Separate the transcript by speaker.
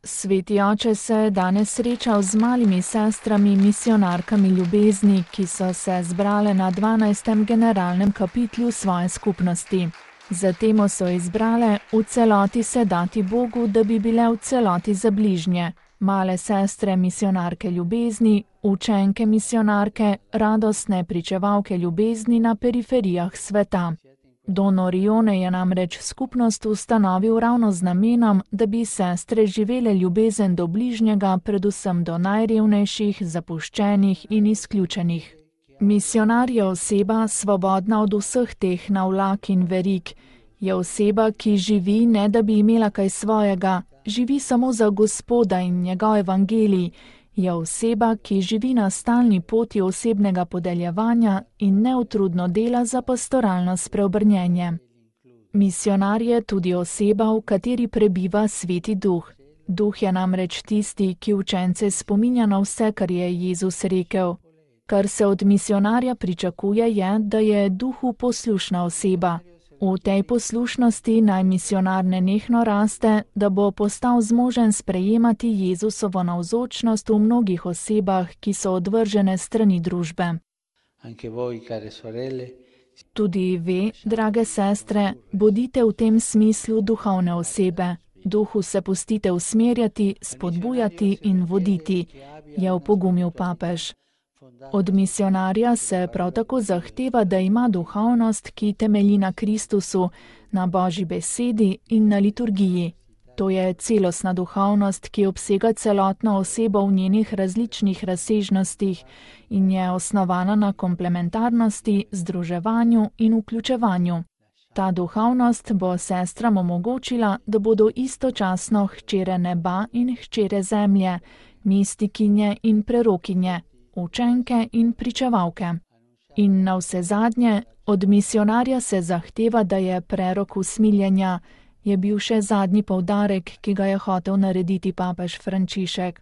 Speaker 1: Sveti oče se je danes srečal z malimi sestrami misionarkami ljubezni, ki so se zbrale na 12. generalnem kapitlu svoje skupnosti. Za temo so izbrale v celoti se dati Bogu, da bi bile v celoti za bližnje. Male sestre misionarke ljubezni, učenke misionarke, radostne pričevalke ljubezni na periferijah sveta. Don Orione je namreč skupnost ustanovil ravno z namenom, da bi sestre živele ljubezen do bližnjega, predvsem do najrevnejših, zapuščenih in izključenih. Misionar je oseba, svobodna od vseh teh navlak in verig. Je oseba, ki živi, ne da bi imela kaj svojega, živi samo za Gospoda in njegov evangelij. Je oseba, ki živi na stalni poti osebnega podeljevanja in neutrudno dela za pastoralno spreobrnjenje. Misionar je tudi oseba, v kateri prebiva Sveti Duh. Duh je namreč tisti, ki učence spominja na vse, kar je Jezus rekel. Kar se od misionarja pričakuje je, da je Duhu poslušna oseba. V tej poslušnosti naj misionar nenehno raste, da bo postal zmožen sprejemati Jezusovo navzočnost v mnogih osebah, ki so odvržene strani družbe. Tudi vi, drage sestre, bodite v tem smislu duhovne osebe. Duhu se pustite usmerjati, spodbujati in voditi, je opogumil papež. Od misionarja se prav tako zahteva, da ima duhovnost, ki temelji na Kristusu, na Božji besedi in na liturgiji. To je celostna duhovnost, ki obsega celotno osebo v njenih različnih razsežnostih in je osnovana na komplementarnosti, združevanju in vključevanju. Ta duhovnost bo sestram omogočila, da bodo istočasno hčere neba in hčere zemlje, mistikinje in prerokinje, učenke in pričevalke. In navsezadnje, od misionarja se zahteva, da je prerok usmiljenja, je bil še zadnji poudarek, ki ga je hotel narediti papež Frančišek.